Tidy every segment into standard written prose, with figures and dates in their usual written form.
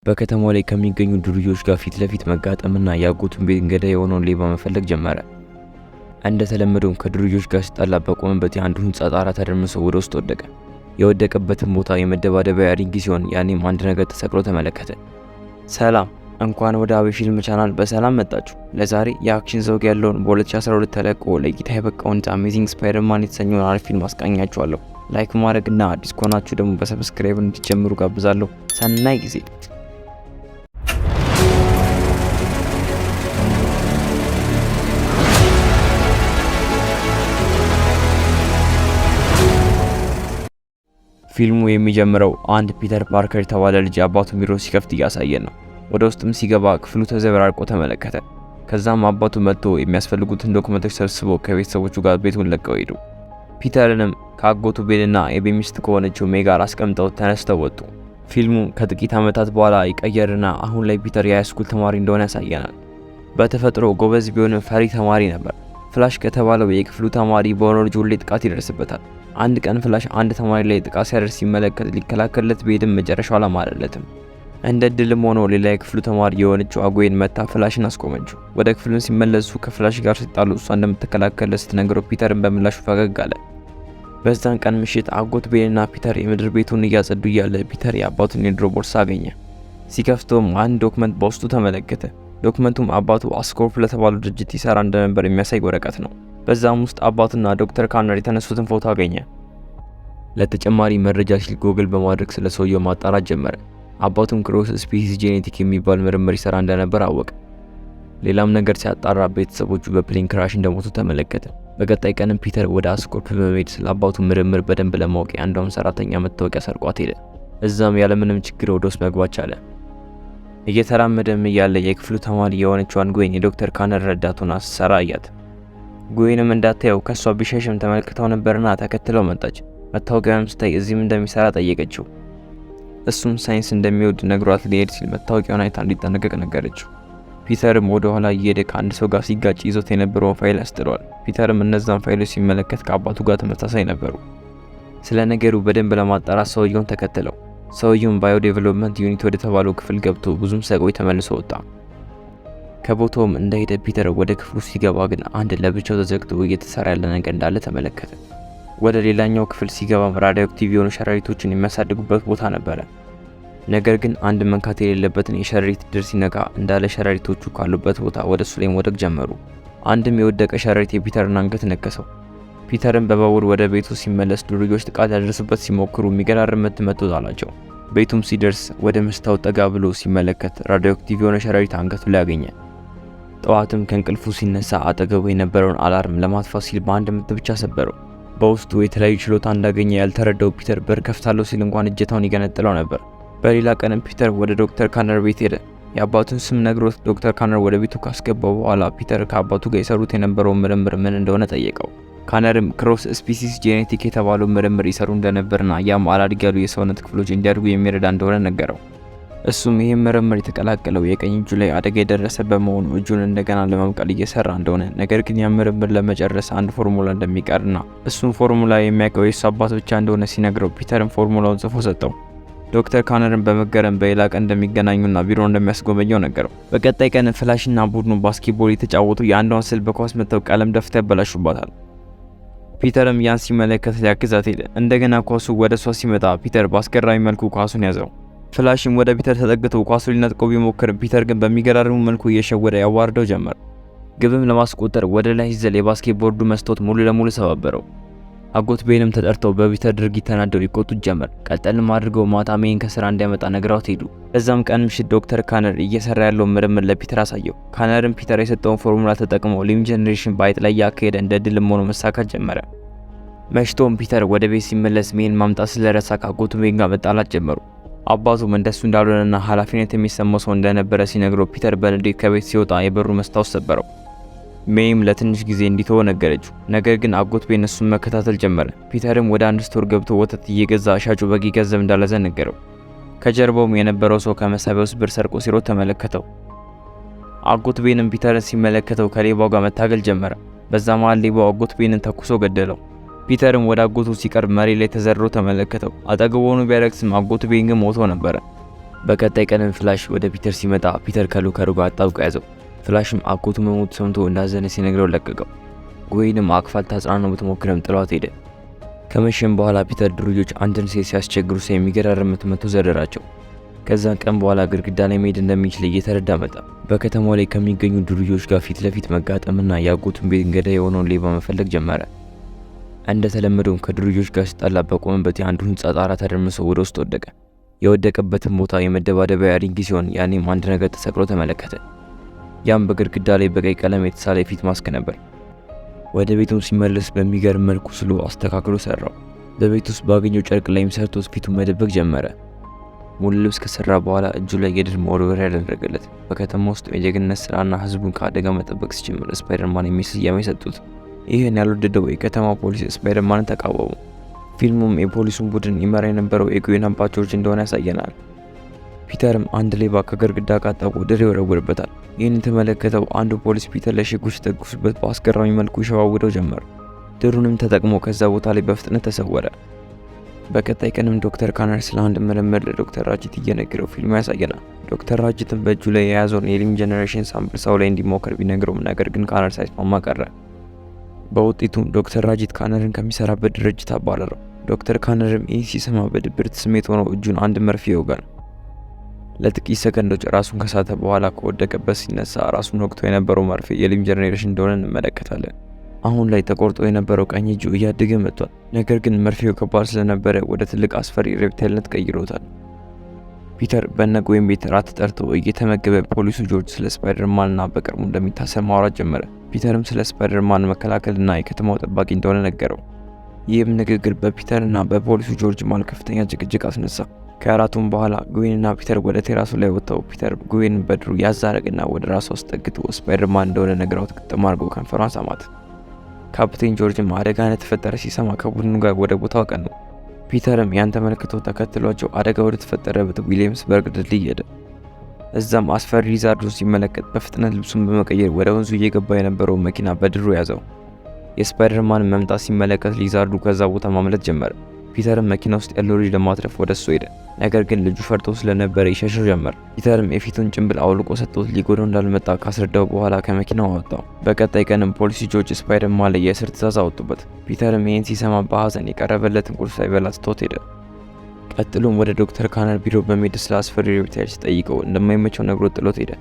በከተማው ላይ ከሚገኙ ዱርዬዎች ጋር ፊት ለፊት መጋጠምና ያጎቱን ቤት ገዳይ የሆነውን ሌባ መፈለግ ጀመረ። እንደተለመደው ከዱርዬዎች ጋር ሲጣላ በቆመበት የአንዱ ህንጻ ጣራ ተደርምሶ ወደ ውስጥ ወደቀ። የወደቀበትን ቦታ የመደባደቢያ ሪንግ ሲሆን ያኔም አንድ ነገር ተሰቅሎ ተመለከተ። ሰላም፣ እንኳን ወደ አቤ ፊልም ቻናል በሰላም መጣችሁ። ለዛሬ የአክሽን ዘውግ ያለውን በ2012 ተለቆ ለእይታ የበቃውን አሜዚንግ ስፓይደርማን የተሰኘውን አሪፍ ፊልም አስቃኛችኋለሁ። ላይክ ማድረግና አዲስ ከሆናችሁ ደግሞ በሰብስክራይብ እንዲጀምሩ ጋብዛለሁ። ሰናይ ጊዜ። ፊልሙ የሚጀምረው አንድ ፒተር ፓርከር የተባለ ልጅ አባቱን ቢሮ ሲከፍት እያሳየን ነው። ወደ ውስጥም ሲገባ ክፍሉ ተዘበራርቆ ተመለከተ። ከዛም አባቱ መጥቶ የሚያስፈልጉትን ዶክመንቶች ሰብስቦ ከቤተሰቦቹ ጋር ቤቱን ለቀው ሄዱ። ፒተርንም ከአጎቱ ቤልና የቤት ሚስት ከሆነችው ሜይ ጋር አስቀምጠው ተነስተው ወጡ። ፊልሙ ከጥቂት ዓመታት በኋላ ይቀየርና አሁን ላይ ፒተር የሃይስኩል ተማሪ እንደሆነ ያሳየናል። በተፈጥሮ ጎበዝ ቢሆንም ፈሪ ተማሪ ነበር። ፍላሽ ከተባለው የክፍሉ ተማሪ በሆነው ልጅ ሁሌ ጥቃት ይደርስበታል። አንድ ቀን ፍላሽ አንድ ተማሪ ላይ ጥቃት ሲያደርስ ሲመለከት ሊከላከልለት ቢሄድም መጨረሻው አላማረለትም። እንደ ድልም ሆኖ ሌላ የክፍሉ ተማሪ የሆነችው አጎይን መታ ፍላሽን አስቆመችው። ወደ ክፍሉን ሲመለሱ ከፍላሽ ጋር ሲጣሉ እሷ እንደምትከላከልለት ስትነግረው ፒተርን በምላሹ ፈገግ አለ። በዛን ቀን ምሽት አጎት ቤንና ፒተር የምድር ቤቱን እያጸዱ እያለ ፒተር የአባቱን የድሮ ቦርሳ አገኘ። ሲከፍተውም አንድ ዶክመንት በውስጡ ተመለከተ። ዶክመንቱም አባቱ አስኮርፕ ለተባለው ድርጅት ይሰራ እንደነበር የሚያሳይ ወረቀት ነው። በዛም ውስጥ አባቱና ዶክተር ካነር የተነሱትን ፎቶ አገኘ። ለተጨማሪ መረጃ ሲል ጎግል በማድረግ ስለ ሰውየው ማጣራት ጀመረ። አባቱም ክሮስ ስፒሲስ ጄኔቲክ የሚባል ምርምር ይሰራ እንደነበር አወቀ። ሌላም ነገር ሲያጣራ ቤተሰቦቹ በፕሌን ክራሽ እንደሞቱ ተመለከተ። በቀጣይ ቀንም ፒተር ወደ አስኮርፕ በመሄድ ስለ አባቱ ምርምር በደንብ ለማወቅ የአንዷን ሰራተኛ መታወቂያ ሰርቋት ሄደ። እዛም ያለምንም ችግር ወደ ውስጥ መግባት ቻለ። እየተራመደም እያለ የክፍሉ ተማሪ የሆነችዋን ጎይን የዶክተር ካነር ረዳቱን ስትሰራ አያት። ጎይንም እንዳታየው ከሷ ቢሸሽም ተመልክተው ነበርና ተከትለው መጣች። መታወቂያውንም ስታይ እዚህም እንደሚሰራ ጠየቀችው። እሱም ሳይንስ እንደሚወድ ነግሯት ሊሄድ ሲል መታወቂያውን አይታ እንዲጠነቀቅ ነገረችው። ፒተርም ወደ ኋላ እየሄደ ከአንድ ሰው ጋር ሲጋጭ ይዞት የነበረውን ፋይል ያስጥለዋል። ፒተርም እነዛን ፋይሎች ሲመለከት ከአባቱ ጋር ተመሳሳይ ነበሩ። ስለ ነገሩ በደንብ ለማጣራት ሰውየውን ተከተለው። ሰውየውም ባዮ ዴቨሎፕመንት ዩኒት ወደ ተባለው ክፍል ገብቶ ብዙም ሳይቆይ ተመልሶ ወጣ። ከቦታውም እንደሄደ ፒተር ወደ ክፍሉ ሲገባ ግን አንድ ለብቻው ተዘግቶ እየተሰራ ያለ ነገር እንዳለ ተመለከተ። ወደ ሌላኛው ክፍል ሲገባም ራዲዮ አክቲቭ የሆኑ ሸረሪቶችን የሚያሳድጉበት ቦታ ነበረ። ነገር ግን አንድ መንካት የሌለበትን የሸረሪት ድር ሲነካ እንዳለ ሸረሪቶቹ ካሉበት ቦታ ወደ እሱ ላይ መውደቅ ጀመሩ። አንድም የወደቀ ሸረሪት የፒተርን አንገት ነከሰው። ፒተርን በባቡር ወደ ቤቱ ሲመለስ ዱርዬዎች ጥቃት ያደርሱበት ሲሞክሩ የሚገራርም ምት መቶት አላቸው። ቤቱም ሲደርስ ወደ መስታወት ጠጋ ብሎ ሲመለከት ራዲዮ አክቲቭ የሆነ ሸረሪት አንገቱ ላይ አገኘ። ጠዋትም ከእንቅልፉ ሲነሳ አጠገቡ የነበረውን አላርም ለማጥፋት ሲል በአንድ ምት ብቻ ሰበረው። በውስጡ የተለያዩ ችሎታ እንዳገኘ ያልተረዳው ፒተር በር ከፍታለሁ ሲል እንኳን እጀታውን ይገነጥለው ነበር። በሌላ ቀንም ፒተር ወደ ዶክተር ካነር ቤት ሄደ። የአባቱን ስም ነግሮት ዶክተር ካነር ወደ ቤቱ ካስገባው በኋላ ፒተር ከአባቱ ጋር የሰሩት የነበረውን ምርምር ምን እንደሆነ ጠየቀው። ካነርም ክሮስ ስፒሲስ ጄኔቲክ የተባለው ምርምር ይሰሩ እንደነበርና ያም አላድግ ያሉ የሰውነት ክፍሎች እንዲያድጉ የሚረዳ እንደሆነ ነገረው። እሱም ይህም ምርምር የተቀላቀለው የቀኝ እጁ ላይ አደጋ የደረሰ በመሆኑ እጁን እንደገና ለመብቀል እየሰራ እንደሆነ፣ ነገር ግን ያ ምርምር ለመጨረስ አንድ ፎርሙላ እንደሚቀርና እሱም ፎርሙላ የሚያውቀው የሱ አባት ብቻ እንደሆነ ሲነግረው ፒተርም ፎርሙላውን ጽፎ ሰጠው። ዶክተር ካነርን በመገረም በሌላ ቀን እንደሚገናኙና ቢሮ እንደሚያስጎበኘው ነገረው። በቀጣይ ቀን ፍላሽና ቡድኑ ባስኬትቦል የተጫወቱ የአንዷን ስዕል በኳስ መተው ቀለም ደፍተው ያበላሹባታል። ፒተርም ያን ሲመለከት ሊያግዛት ሄደ። እንደገና ኳሱ ወደ እሷ ሲመጣ ፒተር በአስገራሚ መልኩ ኳሱን ያዘው። ፍላሽም ወደ ፒተር ተጠግቶ ኳሱን ሊነጥቀው ቢሞክርም ፒተር ግን በሚገራርሙ መልኩ እየሸወደ ያዋርደው ጀመር። ግብም ለማስቆጠር ወደ ላይ ሲዘል የባስኬትቦርዱ መስታወት ሙሉ ለሙሉ ሰባበረው። አጎት ቤንም ተጠርተው በፒተር ድርጊት ተናደው ይቆጡት ጀመር። ቀጠልም አድርገው ማታ ሜይን ከስራ እንዲያመጣ ነግራውት ሄዱ። በዛም ቀን ምሽት ዶክተር ካነር እየሰራ ያለውን ምርምር ለፒተር አሳየው። ካነርም ፒተር የሰጠውን ፎርሙላ ተጠቅሞ ሊም ጀነሬሽን ባይጥ ላይ ያካሄደ እንደ ድልም ሆኖ መሳካት ጀመረ። መሽቶም ፒተር ወደ ቤት ሲመለስ ሜይን ማምጣት ስለረሳ ከአጎቱ ቤን ጋር መጣላት ጀመሩ። አባቱም እንደሱ እንዳልሆነና ኃላፊነት የሚሰማው ሰው እንደነበረ ሲነግረው ፒተር በንዴት ከቤት ሲወጣ የበሩ መስታወት ሰበረው። ሜይም ለትንሽ ጊዜ እንዲተወው ነገረችው። ነገር ግን አጎት ቤን እሱን መከታተል ጀመረ። ፒተርም ወደ አንድ ስቶር ገብቶ ወተት እየገዛ ሻጩ በቂ ገንዘብ እንዳለዘ ነገረው። ከጀርባውም የነበረው ሰው ከመሳቢያው ውስጥ ብር ሰርቆ ሲሮጥ ተመለከተው። አጎት ቤንም ፒተርን ሲመለከተው ከሌባው ጋር መታገል ጀመረ። በዛ መሃል ሌባው አጎት ቤንን ተኩሶ ገደለው። ፒተርም ወደ አጎቱ ሲቀርብ መሬት ላይ ተዘርሮ ተመለከተው። አጠገቡ ሆኖ ቢያለቅስም አጎቱ ቤን ግን ሞቶ ነበረ። በቀጣይ ቀንም ፍላሽ ወደ ፒተር ሲመጣ ፒተር ከሉከሩ ጋር አጣብቆ ያዘው። ፍላሽም አጎቱ መሞት ሰምቶ እንዳዘነ ሲነግረው ለቀቀው። ጉዌንም አቅፋል ታጽናናው ብትሞክርም ጥሏት ሄደ። ከመሸም በኋላ ፒተር ድርዮች አንድን ሴት ሲያስቸግሩ የሚገራርም ምት መቶ ዘረራቸው። ከዛን ቀን በኋላ ግድግዳ ላይ መሄድ እንደሚችል እየተረዳ መጣ። በከተማው ላይ ከሚገኙ ድርዮች ጋር ፊት ለፊት መጋጠምና የአጎቱን ቤት ገዳይ የሆነውን ሌባ መፈለግ ጀመረ። እንደተለመደው ከድርዮች ጋር ሲጣላ በቆመበት የአንዱ ህንጻ ጣራ ተደርምሶ ወደ ውስጥ ወደቀ። የወደቀበትን ቦታ የመደባደቢያ ሪንግ ሲሆን ያኔም አንድ ነገር ተሰቅሎ ተመለከተ። ያም በግድግዳ ላይ በቀይ ቀለም የተሳለ የፊት ማስክ ነበር። ወደ ቤቱም ሲመለስ በሚገርም መልኩ ስሎ አስተካክሎ ሰራው። በቤት ውስጥ ባገኘው ጨርቅ ላይም ሰርቶት ፊቱን መደበቅ ጀመረ። ሙሉ ልብስ ከሰራ በኋላ እጁ ላይ የድል መወርወሪያ ያደረገለት። በከተማ ውስጥ የጀግንነት ስራና ህዝቡን ከአደጋ መጠበቅ ሲጀምር ስፓይደርማን የሚል ስያሜ ሰጡት። ይህን ያልወደደው የከተማው ፖሊስ ስፓይደርማንን ተቃወሙ። ፊልሙም የፖሊሱን ቡድን ይመራ የነበረው የጉዌን አባት ጆርጅ እንደሆነ ያሳየናል። ፒተርም አንድ ሌባ ከግድግዳ ጋር አጣብቆ ድር ይወረውርበታል። ይህን የተመለከተው አንዱ ፖሊስ ፒተር ላይ ሽጉጥ ሲተኩስበት በአስገራሚ መልኩ ይሸዋውደው ጀመር። ድሩንም ተጠቅሞ ከዛ ቦታ ላይ በፍጥነት ተሰወረ። በቀጣይ ቀንም ዶክተር ካነር ስለ አንድ ምርምር ለዶክተር ራጂት እየነገረው ፊልሙ ያሳየናል። ዶክተር ራጂትም በእጁ ላይ የያዘውን የሊም ጄኔሬሽን ሳምፕል ሰው ላይ እንዲሞክር ቢነግረውም ነገር ግን ካነር ሳይስማማ ቀረ። በውጤቱም ዶክተር ራጂት ካነርን ከሚሰራበት ድርጅት አባረረው። ዶክተር ካነርም ይህ ሲሰማ በድብርት ስሜት ሆኖ እጁን አንድ መርፌ ይወጋል። ለጥቂት ሰከንዶች ራሱን ከሳተ በኋላ ከወደቀበት ሲነሳ ራሱን ወቅቶ የነበረው መርፌ የሊም ጄኔሬሽን እንደሆነ እንመለከታለን። አሁን ላይ ተቆርጦ የነበረው ቀኝ እጁ እያደገ መጥቷል። ነገር ግን መርፌው ከባድ ስለነበረ ወደ ትልቅ አስፈሪ ሬፕታይልነት ቀይሮታል። ፒተር በነ ጉዌን ቤት ራት ጠርቶ እየተመገበ ፖሊሱ ጆርጅ ስለ ስፓይደርማንና በቅርቡ እንደሚታሰር ማውራት ጀመረ። ፒተርም ስለ ስፓይደርማን መከላከልና የከተማው ጠባቂ እንደሆነ ነገረው። ይህም ንግግር በፒተርና በፖሊሱ ጆርጅ መሃል ከፍተኛ ጭቅጭቅ አስነሳ። ከአራቱም በኋላ ጉዌንና ፒተር ወደ ቴራሱ ላይ ወጥተው ፒተር ጉዌንን በድሩ ያዛረግና ወደ ራሷ ውስጥ ጠግቶ ስፓይደርማን እንደሆነ ነግራው ግጥም አድርጎ ከንፈሯን ሳማት። ካፕቴን ጆርጅም አደጋ እንደተፈጠረ ሲሰማ ከቡድኑ ጋር ወደ ቦታው አቀኑ። ፒተርም ያን ተመልክቶ ተከትሏቸው አደጋ ወደ ተፈጠረበት ዊሊያምስበርግ ድልድይ ሄደ። እዛም አስፈሪ ሊዛርዱን ሲመለከት በፍጥነት ልብሱን በመቀየር ወደ ወንዙ እየገባ የነበረው መኪና በድሩ ያዘው። የስፓይደርማን መምጣት ሲመለከት ሊዛርዱ ከዛ ቦታ ማምለጥ ጀመረ። ፒተርም መኪና ውስጥ ያለው ልጅ ለማትረፍ ወደ እሱ ሄደ። ነገር ግን ልጁ ፈርቶ ስለነበረ ይሸሸው ጀመር። ፒተርም የፊቱን ጭንብል አውልቆ ሰጥቶት ሊጎዳው እንዳልመጣ ካስረዳው በኋላ ከመኪናው አወጣው። በቀጣይ ቀንም ፖሊስ ጆርጅ ስፓይደርማን ላይ የእስር ትዕዛዝ አወጡበት። ፒተርም ይህን ሲሰማ በሐዘን የቀረበለትን ቁርስ ሳይበላ ትቶት ሄደ። ቀጥሎም ወደ ዶክተር ካነር ቢሮ በመሄድ ስለ አስፈሪ ሬፕታይል ሲጠይቀው እንደማይመቸው ነግሮ ጥሎት ሄደ።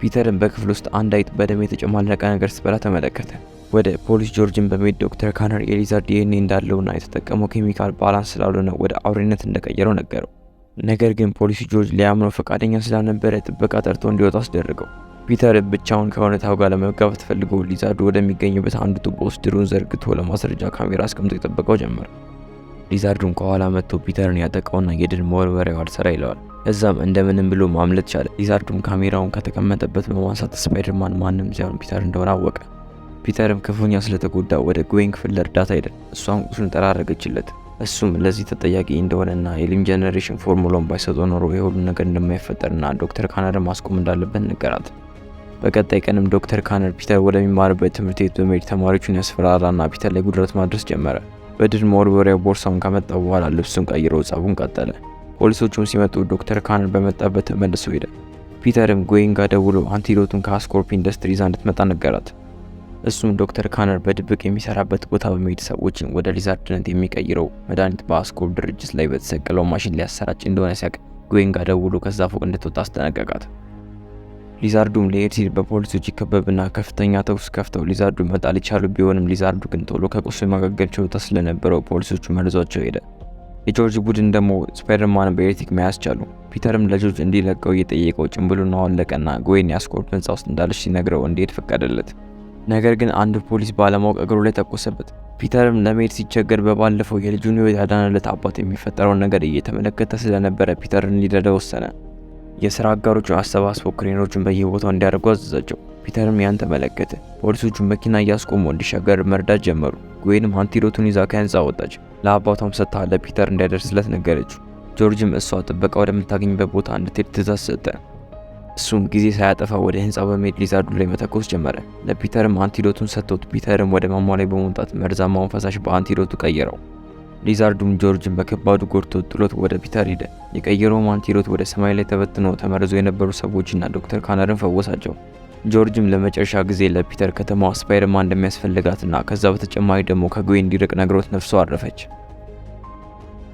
ፒተርም በክፍል ውስጥ አንድ አይጥ በደም የተጨማለቀ ነገር ስትበላ ተመለከተ። ወደ ፖሊስ ጆርጅን በመሄድ ዶክተር ካነር የሊዛርድ ዲኤንኤ እንዳለውና የተጠቀመው ኬሚካል ባላንስ ስላልሆነ ወደ አውሬነት እንደቀየረው ነገረው። ነገር ግን ፖሊስ ጆርጅ ሊያምነው ፈቃደኛ ስላልነበረ ጥበቃ ጠርቶ እንዲወጣ አስደረገው። ፒተር ብቻውን ከእውነታው ጋር ለመጋፈጥ ፈልጎ ሊዛርዱ ወደሚገኝበት አንዱ ቱቦ ውስጥ ድሩን ዘርግቶ ለማስረጃ ካሜራ አስቀምጦ የጠበቀው ጀመር። ሊዛርዱም ከኋላ መጥቶ ፒተርን ያጠቃውና የድል መወርወሪያው አልሰራ ይለዋል። እዛም እንደምንም ብሎ ማምለጥ ቻለ። ሊዛርዱም ካሜራውን ከተቀመጠበት በማንሳት ስፓይደርማን ማንም ሳይሆን ፒተር እንደሆነ አወቀ። ፒተርም ክፉኛ ስለተጎዳ ወደ ጉዌን ክፍል ለእርዳታ ሄደ። እሷም ቁስሉን ጠራረገችለት። እሱም ለዚህ ተጠያቂ እንደሆነና የሊም ጄኔሬሽን ፎርሙላውን ባይሰጠው ኖሮ የሁሉ ነገር እንደማይፈጠርና ዶክተር ካነርን ማስቆም እንዳለበት ነገራት። በቀጣይ ቀንም ዶክተር ካነር ፒተር ወደሚማርበት ትምህርት ቤት በመሄድ ተማሪዎቹን ያስፈራራና ፒተር ላይ ጉዳት ማድረስ ጀመረ። በድል መወርወሪያው ቦርሳውን ከመጣው በኋላ ልብሱን ቀይሮ ጸቡን ቀጠለ። ፖሊሶቹም ሲመጡ ዶክተር ካነር በመጣበት ተመልሶ ሄደ። ፒተርም ጉዌን ጋር ደውሎ አንቲዶቱን ከአስኮርፕ ኢንዱስትሪ ይዛ እንድትመጣ ነገራት። እሱም ዶክተር ካነር በድብቅ የሚሰራበት ቦታ በመሄድ ሰዎችን ወደ ሊዛርድነት የሚቀይረው መድኃኒት በአስኮርፕ ድርጅት ላይ በተሰቀለው ማሽን ሊያሰራጭ እንደሆነ ሲያቅ ጉዌን ጋር ደውሎ ከዛ ፎቅ እንድትወጣ አስጠነቀቃት። ሊዛርዱም ሊሄድ ሲል በፖሊሶች ይከበብና ከፍተኛ ተኩስ ከፍተው ሊዛርዱ መጣል የቻሉ ቢሆንም ሊዛርዱ ግን ቶሎ ከቁስሉ ማገገም ችሎታ ስለነበረው ፖሊሶቹ መርዟቸው ሄደ። የጆርጅ ቡድን ደግሞ ስፓይደርማንን በኤሌክትሪክ መያዝ ቻሉ። ፒተርም ለጆርጅ እንዲለቀው እየጠየቀው ጭንብሉን አወለቀና ጉዌን የአስኮርፕ ህንፃ ውስጥ እንዳለች ሲነግረው እንዲሄድ ፈቀደለት። ነገር ግን አንድ ፖሊስ ባለማወቅ እግሩ ላይ ተኮሰበት። ፒተርም ለመሄድ ሲቸገር በባለፈው የልጁን ህይወት ያዳነለት አባት የሚፈጠረውን ነገር እየተመለከተ ስለነበረ ፒተርን ሊረዳ ወሰነ። የስራ አጋሮቹን አሰባስቦ ክሬኖቹን በየቦታው እንዲያደርጉ አዘዛቸው። ፒተርም ያን ተመለከተ። ፖሊሶቹ መኪና እያስቆሙ እንዲሻገር መርዳት ጀመሩ። ጉዌንም አንቲዶቱን ይዛ ከህንፃ ወጣች። ለአባቷም ሰጥታ ለፒተር እንዲያደርስለት ነገረችው። ጆርጅም እሷ ጥበቃ ወደምታገኝበት ቦታ እንድትሄድ ትእዛዝ ሰጠ። እሱም ጊዜ ሳያጠፋ ወደ ህንፃው በመሄድ ሊዛርዱ ላይ መተኮስ ጀመረ። ለፒተርም አንቲዶቱን ሰጥቶት ፒተርም ወደ ማማ ላይ በመውጣት መርዛማውን ፈሳሽ በአንቲዶቱ ቀየረው። ሊዛርዱም ጆርጅን በከባዱ ጎድቶ ጥሎት ወደ ፒተር ሄደ። የቀየረው ማንቲሮት ወደ ሰማይ ላይ ተበትኖ ተመርዞ የነበሩ ሰዎችና ዶክተር ካነርን ፈወሳቸው። ጆርጅም ለመጨረሻ ጊዜ ለፒተር ከተማዋ ስፓይደርማን እንደሚያስፈልጋትና ከዛ በተጨማሪ ደግሞ ከግዌን እንዲርቅ ነግሮት ነፍሷ አረፈች።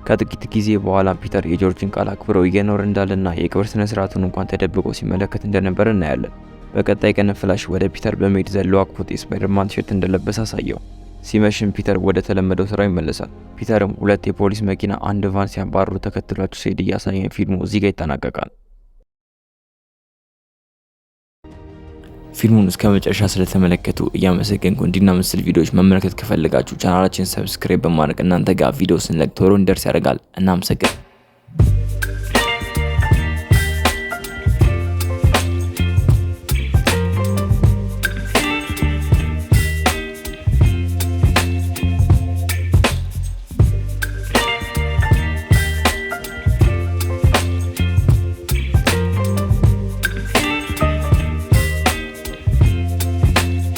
ከጥቂት ጊዜ በኋላ ፒተር የጆርጅን ቃል አክብረው እየኖረ እንዳለና የቅብር ስነ ስርዓቱን እንኳን ተደብቆ ሲመለከት እንደነበር እናያለን። በቀጣይ ቀን ፍላሽ ወደ ፒተር በመሄድ ዘሎ አቅፎት የስፓይደርማን ቲሸርት እንደለበሰ አሳየው። ሲመሽም ፒተር ወደ ተለመደው ስራው ይመለሳል። ፒተርም ሁለት የፖሊስ መኪና አንድ ቫን ሲያባሩ ተከትሏቸው ሲሄድ እያሳየን ፊልሙ እዚህ ጋር ይጠናቀቃል። ፊልሙን እስከ መጨረሻ ስለተመለከቱ እያመሰገንኩ እንዲና መሰል ቪዲዮዎች መመልከት ከፈለጋችሁ ቻናላችን ሰብስክራይብ በማድረግ እናንተ ጋር ቪዲዮ ስንለቅ ቶሎ እንዲደርስ ያደርጋል። እናመሰግናለን።